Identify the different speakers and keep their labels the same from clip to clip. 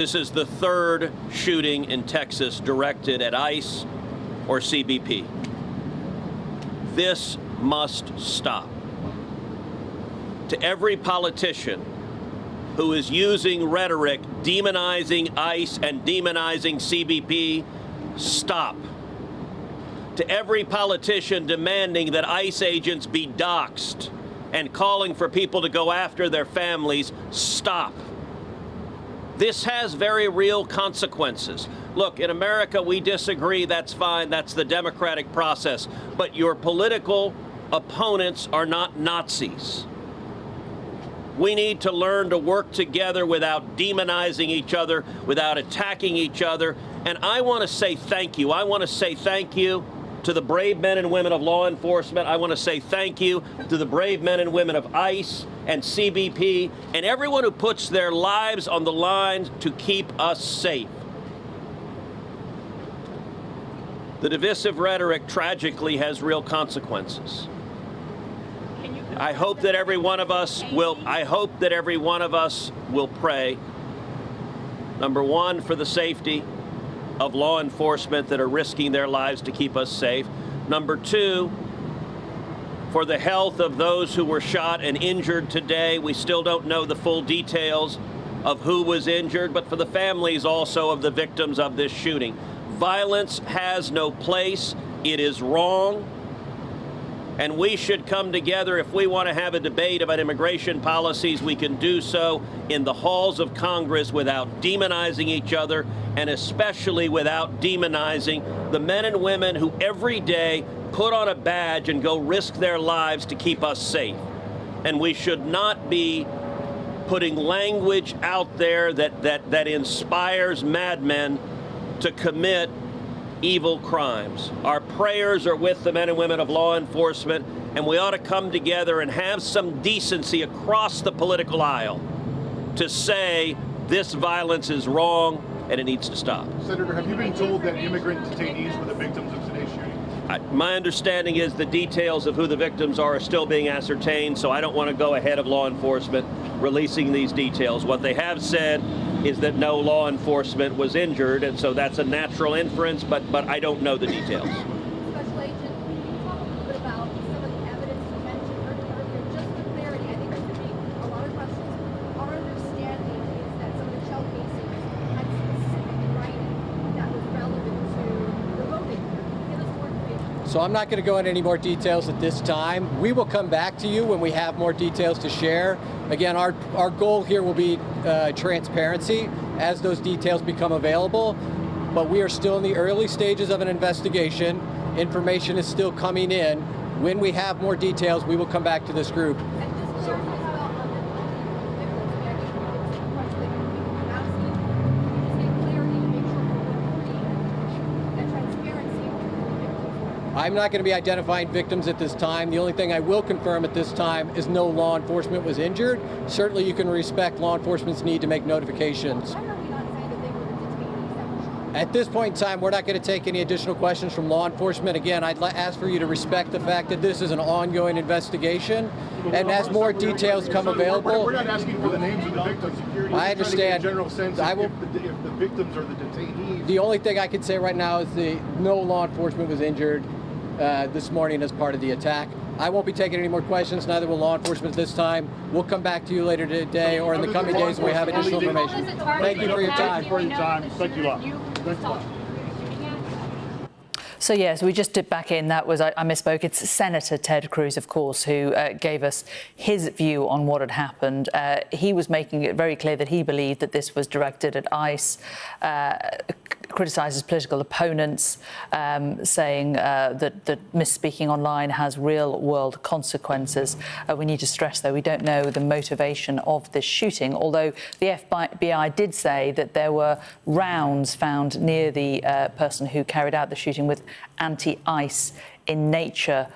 Speaker 1: This is the third shooting in Texas directed at ICE or CBP. This must stop. To every politician who is using rhetoric demonizing ICE and demonizing CBP, stop. To every politician demanding that ICE agents be doxxed and calling for people to go after their families, stop. This has very real consequences. Look, in America, we disagree. That's fine. That's the democratic process. But your political opponents are not Nazis. We need to learn to work together without demonizing each other, without attacking each other. And I want to say thank you. I want to say thank you to the brave men and women of law enforcement. I want to say thank you to the brave men and women of ICE and CBP and everyone who puts their lives on the line to keep us safe. The divisive rhetoric tragically has real consequences. I hope that every one of us will pray, number one, for the safety of law enforcement that are risking their lives to keep us safe. Number two, for the health of those who were shot and injured today. We still don't know the full details of who was injured, but for the families also of the victims of this shooting. Violence has no place. It is wrong. And we should come together. If we want to have a debate about immigration policies, we can do so in the halls of Congress without demonizing each other, and especially without demonizing the men and women who every day put on a badge and go risk their lives to keep us safe. And we should not be putting language out there that inspires madmen to commit evil crimes. Our prayers are with the men and women of law enforcement, and we ought to come together and have some decency across the political aisle to say this violence is wrong and it needs to stop.
Speaker 2: Senator, have you been told that immigrant detainees were the victims of today's shooting?
Speaker 1: My understanding is the details of who the victims are still being ascertained, so I don't want to go ahead of law enforcement releasing these details. What they have said is that no law enforcement was injured, and so that's a natural inference, but I don't know the details.
Speaker 3: Special Agent, can you talk a little bit about some of the evidence you mentioned earlier? Just for clarity, I think there's going to be a lot of questions. Our understanding is that some of the shell casings had specific writing that was relevant to the voting. Give us more information.
Speaker 4: So I'm not going to go into any more details at this time. We will come back to you when we have more details to share. Again, our goal here will be transparency as those details become available, but we are still in the early stages of an investigation. Information is still coming in. When we have more details, we will come back to this group. I'm not going to be identifying victims at this time. The only thing I will confirm at this time is no law enforcement was injured. Certainly you can respect law enforcement's need to make notifications. At this point in time, we're not going to take any additional questions from law enforcement. Again, I'd ask for you to respect the fact that this is an ongoing investigation, and as more details come available...
Speaker 2: We're not asking for the names of the victims.
Speaker 4: I understand.
Speaker 2: General sense if the victims are the detainees.
Speaker 4: The only thing I can say right now is no law enforcement was injured this morning as part of the attack. I won't be taking any more questions, neither will law enforcement this time. We'll come back to you later today or in the coming days when we have additional information. Thank you for your time.
Speaker 2: Thank you a lot. Thanks a lot.
Speaker 5: So yes, we just dipped back in. That was, I misspoke. It's Senator Ted Cruz, of course, who gave us his view on what had happened. He was making it very clear that he believed that this was directed at ICE, criticises political opponents, saying that misspeaking online has real-world consequences. We need to stress, though, we don't know the motivation of this shooting, although the FBI did say that there were rounds found near the person who carried out the shooting with anti-ICE in nature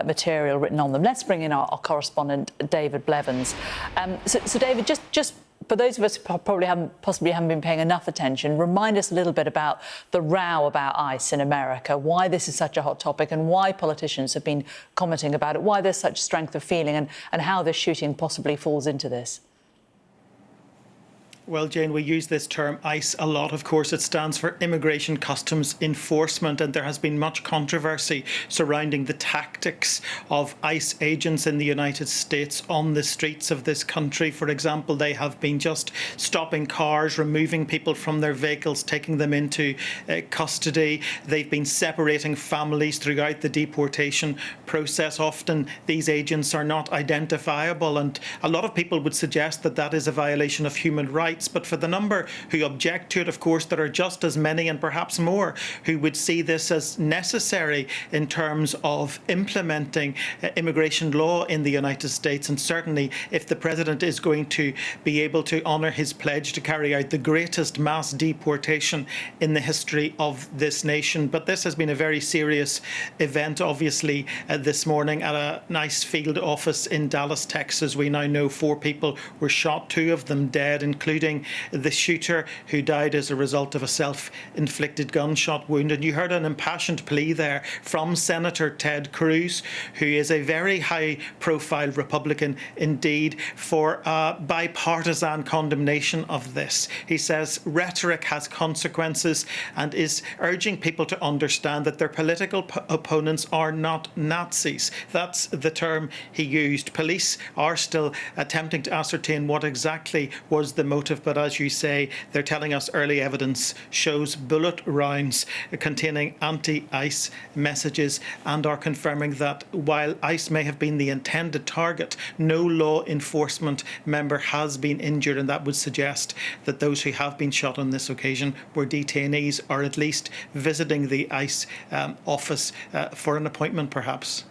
Speaker 5: material written on them. Let's bring in our correspondent, David Blevins. So David, just for those of us who possibly haven't been paying enough attention, remind us a little bit about the row about ICE in America, why this is such a hot topic and why politicians have been commenting about it, why there's such strength of feeling and how this shooting possibly falls into this.
Speaker 6: Well, Jane, we use this term ICE a lot. Of course, it stands for Immigration Customs Enforcement, and there has been much controversy surrounding the tactics of ICE agents in the United States on the streets of this country. For example, they have been just stopping cars, removing people from their vehicles, taking them into custody. They've been separating families throughout the deportation process. Often these agents are not identifiable, and a lot of people would suggest that that is a violation of human rights. But for the number who object to it, of course, there are just as many and perhaps more who would see this as necessary in terms of implementing immigration law in the United States. And certainly if the President is going to be able to honour his pledge to carry out the greatest mass deportation in the history of this nation. But this has been a very serious event, obviously, this morning at a nice field office in Dallas, Texas. We now know 4 people were shot, 2 of them dead, including the shooter who died as a result of a self-inflicted gunshot wound. And you heard an impassioned plea there from Senator Ted Cruz, who is a very high-profile Republican indeed, for bipartisan condemnation of this. He says rhetoric has consequences and is urging people to understand that their political opponents are not Nazis. That's the term he used. Police are still attempting to ascertain what exactly was the motive, but as you say, they're telling us early evidence shows bullet rounds containing anti-ICE messages, and are confirming that while ICE may have been the intended target, no law enforcement member has been injured, and that would suggest that those who have been shot on this occasion were detainees, or at least visiting the ICE office for an appointment perhaps.